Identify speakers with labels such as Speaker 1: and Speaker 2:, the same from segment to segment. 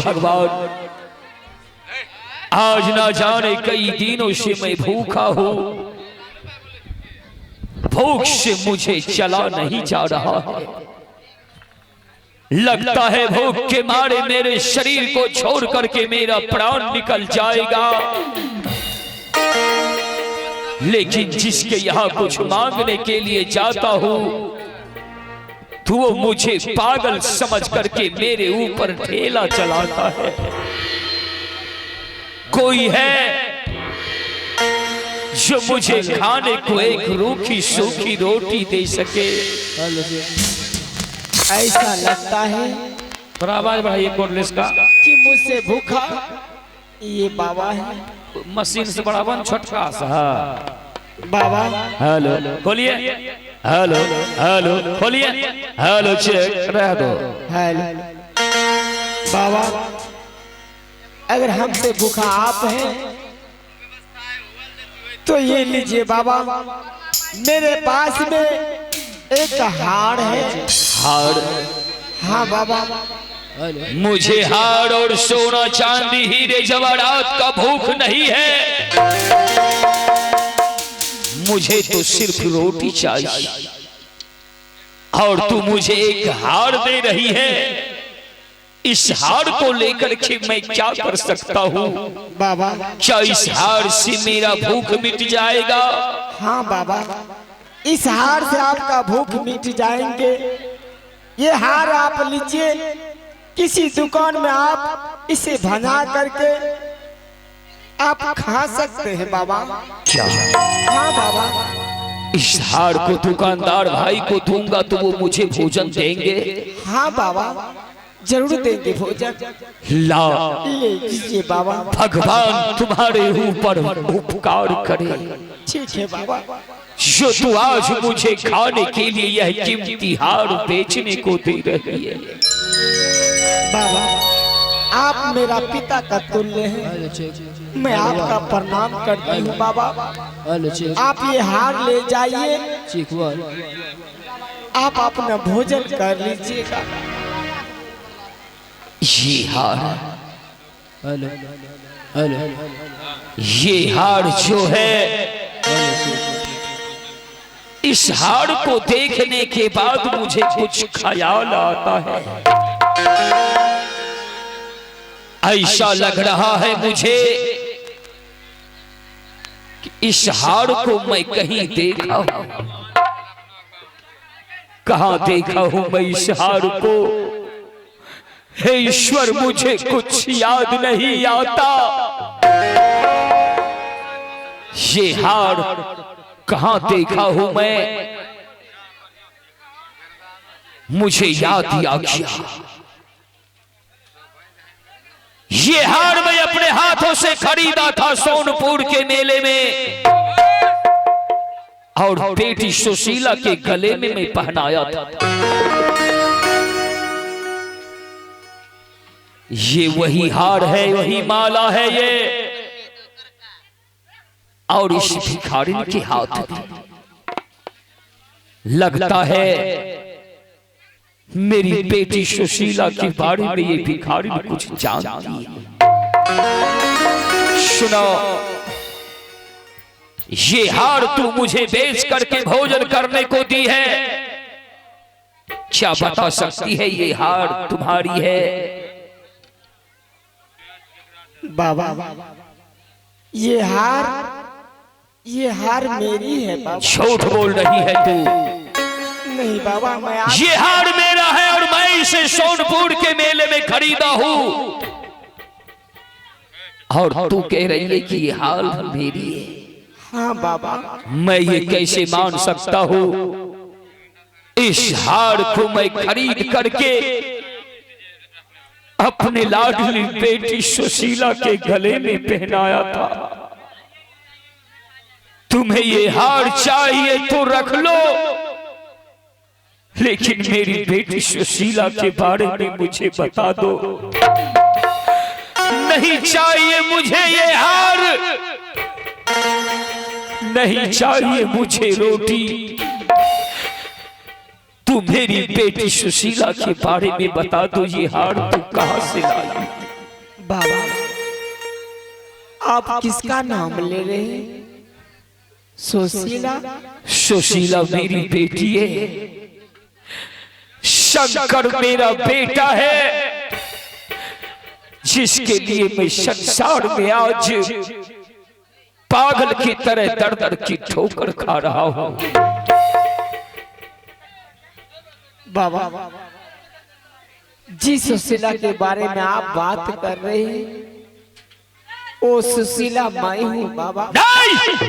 Speaker 1: भगवान, आज ना जाने कई दिनों से मैं भूखा हूं, भूख से मुझे चला नहीं जा रहा है। लगता है भूख के मारे मेरे शरीर को छोड़ करके मेरा प्राण निकल जाएगा। लेकिन जिसके यहां कुछ मांगने के लिए जाता हूं तो वो मुझे पागल समझ करके मेरे ऊपर ठेला चलाता है। कोई है जो मुझे खाने को एक रूखी सूखी रोटी दे सके?
Speaker 2: ऐसा लगता है,
Speaker 1: थोड़ा आवाज बढ़ाइए कोर्टलेस का,
Speaker 2: कि मुझसे भूखा ये बाबा है।
Speaker 1: मशीन से बड़ा बन छोटका सा
Speaker 2: बाबा
Speaker 1: हेलो खोलिए, हेलो हेलो खोलिए, हेलो चेक रह दो।
Speaker 2: हेलो बाबा, अगर हमसे भूखा आप हैं तो ये लीजिए बाबा, मेरे पास में एक हार है।
Speaker 1: हार?
Speaker 2: हाँ बाबा।
Speaker 1: मुझे हार और सोना चांदी हीरे जवाहरात का भूख नहीं है, मुझे तो सिर्फ रोटी चाहिए। और तू मुझे एक हार दे रही है, इस हार को लेकर के मैं क्या कर सकता हूँ
Speaker 2: बाबा?
Speaker 1: क्या इस हार से मेरा भूख मिट जाएगा?
Speaker 2: हाँ बाबा, इस हार से आपका भूख मिट जाएंगे। ये हार आप लीजिए, किसी दुकान में आप इसे बना करके आप खा सकते हैं बाबा।
Speaker 1: क्या?
Speaker 2: हाँ बाबा।
Speaker 1: इस हार को दुकानदार भाई को दूंगा तो वो मुझे भोजन देंगे?
Speaker 2: हाँ बाबा, जरूर देंगे भोजन।
Speaker 1: ला
Speaker 2: ले लीजिए बाबा।
Speaker 1: भगवान तुम्हारे ऊपर उपकार करे।
Speaker 2: ठीक है बाबा।
Speaker 1: जो तू आज मुझे खाने के लिए यह कीमती हार बेचने को दे रही है।
Speaker 2: बाबा, आप मेरा पिता का तुल्य हैं, मैं आपका प्रणाम करती हूँ बाबा। आप ये हार ले जाइए, आप अपना भोजन कर लीजिएगा।
Speaker 1: ये हार, ये हार जो है, इस हार को देखने के बाद मुझे कुछ ख्याल आता है। ऐसा लग रहा है मुझे कि इस हार को मैं कहीं देखा हूं। कहां देखा हूं मैं इस हार को? हे ईश्वर, मुझे कुछ याद नहीं आता। ये हार कहां देखा हूं मैं? मुझे याद आ गया, ये हार मैं अपने हाथों से खरीदा था सोनपुर के मेले में, और बेटी सुशीला के गले में मैं पहनाया था। ये वही हार है, वही माला है ये, और इस भिखारिन के हाथ में। लगता है मेरी बेटी सुशीला के बारे में ये भिखारिन कुछ जानती है। सुनो, ये हार तू मुझे बेच करके भोजन करने को दी है, क्या बता सकती है ये हार तुम्हारी है?
Speaker 2: बाबा, ये हार मेरी है बाबा।
Speaker 1: झूठ बोल रही है तू।
Speaker 2: नहीं बाबा, मैं
Speaker 1: ये हार मेरा है और मैं इसे सोनपुर के मेले में खरीदा हूं, और तू कह रही है कि ये हार मेरी है।
Speaker 2: हाँ बाबा।
Speaker 1: मैं ये कैसे मान सकता हूं? इस हार को मैं खरीद करके अपने लाडली बेटी सुशीला के गले में पहनाया था। तुम्हें ये हार चाहिए तो रख लो, लेकिन मेरी बेटी सुशीला के बारे में मुझे बता दो। नहीं चाहिए मुझे ये हार, नहीं चाहिए मुझे रोटी। तू मेरी बेटी सुशीला के बारे में बता दो, ये हार तू कहां से लाई?
Speaker 2: बाबा आप किसका नाम ले रहे हैं? सुशीला?
Speaker 1: सुशीला मेरी बेटी है, शंकर मेरा बेटा है, जिसके लिए मैं संसार में आज पागल की तरह दर दर की ठोकर खा रहा हूं।
Speaker 2: बाबा जिस सुशीला के बारे में आप बात कर रहे हैं वो सुशीला मैं हूं बाबा।
Speaker 1: नहीं,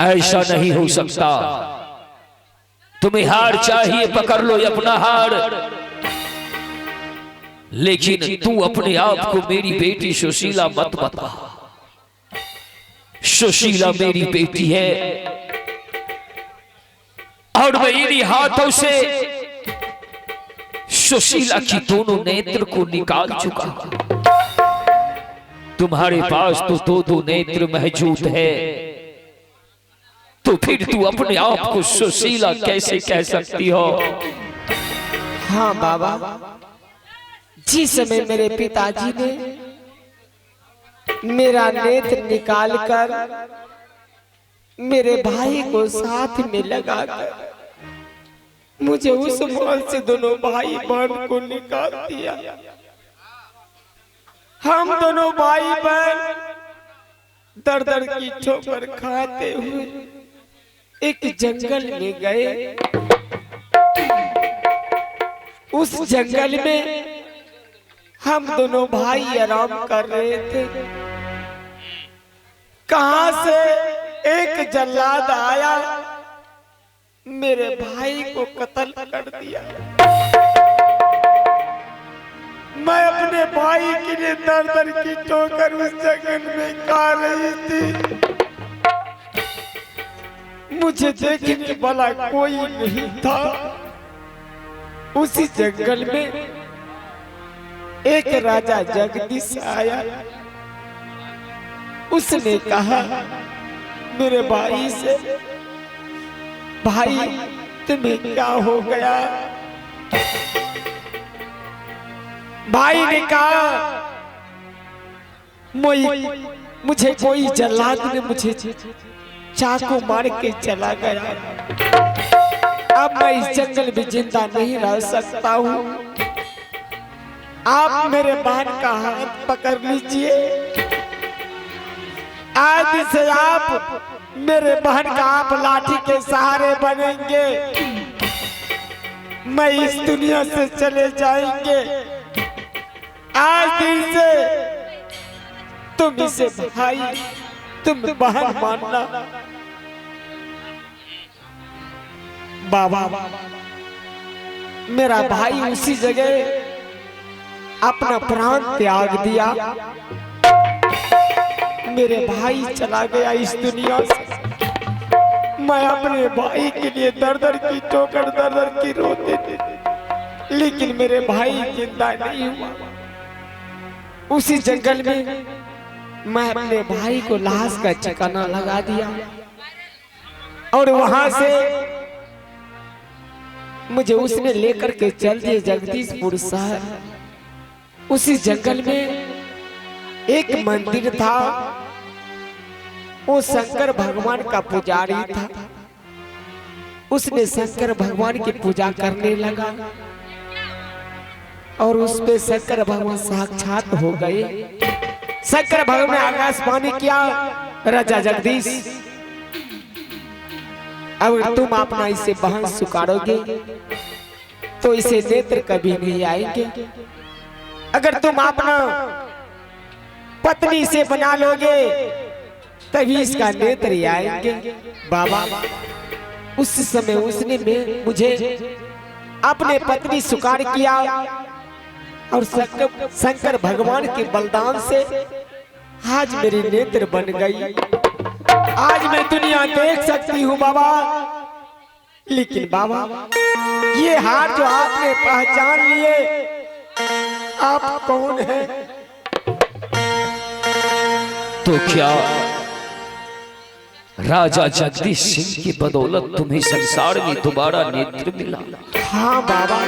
Speaker 1: ऐसा नहीं हो सकता। तुम्हें हार चाहिए, पकड़ लो अपना हार, लेकिन तू अपने आप को मेरी बेटी सुशीला मत बता। सुशीला मेरी बेटी है और मैं इन्हीं हाथों से सुशीला की दोनों नेत्र को निकाल चुका हूं। तुम्हारे पास तो दो दो नेत्र मौजूद है, तो फिर तू अपने आप को सुशीला कैसे कह सकती हो?
Speaker 2: हाँ बाबा, जिस समय मेरे पिताजी ने मेरा नेत्र निकालकर मेरे भाई को साथ में लगाकर मुझे उस महल से दोनों भाई बहन को निकाल दिया। हम दोनों भाई बहन दर दर की ठोकर खाते हुए एक जंगल में गए। उस जंगल में हम दोनों भाई आराम कर रहे थे। कहां से एक जल्लाद आया, मेरे भाई को कत्ल कर दिया। मैं अपने भाई के लिए दर दर की ठोकर उस जंगल में खा रही थी। मुझे देखने वाला कोई नहीं था। उसी जंगल में एक राजा जगदीश आया। उसने कहा मेरे भाई से, भाई तुम्हें क्या हो गया? भाई ने कहा मुझे कोई जल्लाद ने मुझे चाकू मार के चला गया। अब मैं इस जंगल में जिंदा नहीं रह सकता हूँ। आप मेरे बहन का हाथ पकड़ लीजिए। आज से आप मेरे बहन का आप लाठी के सहारे बनेंगे। मैं इस दुनिया से चले जाएंगे। आज दिन से तुम इसे भाई, तुम बहन मानना। बाबा मेरा भाई उसी जगह अपना प्राण त्याग दिया। मेरे भाई चला गया इस दुनिया से। मैं अपने भाई के लिए दर दर की ठोकर दर दर की रोते थे, लेकिन मेरे भाई जिंदा नहीं हुआ। उसी जंगल में मैं अपने भाई को लाश का ठिकाना लगा दिया और वहां से मुझे उसने लेकर के चल दिए जगदीशपुर शहर। उसी जंगल में एक मंदिर था। वो शंकर भगवान का पुजारी था। उसने शंकर भगवान की पूजा करने लगा और उस पे शंकर भगवान साक्षात हो गए। शंकर भगवान ने आकाशवाणी किया, राजा जगदीश अगर तुम अपना इसे बहन स्वीकारोगे तो इसे नेत्र कभी नहीं आएंगे। अगर तुम अपना पत्नी से बना लोगे तभी इसका नेत्र आएंगे। बाबा उस समय उसने मुझे अपने पत्नी स्वीकार किया और शंकर भगवान के बलिदान से आज मेरी नेत्र बन गई। आज मैं दुनिया देख सकती हूँ बाबा। लेकिन बाबा ये हार जो आपने पहचान लिए, आप कौन हैं?
Speaker 1: तो क्या राजा जगदीश सिंह की बदौलत तुम्हें संसार में दोबारा नेत्र मिला?
Speaker 2: हाँ बाबा।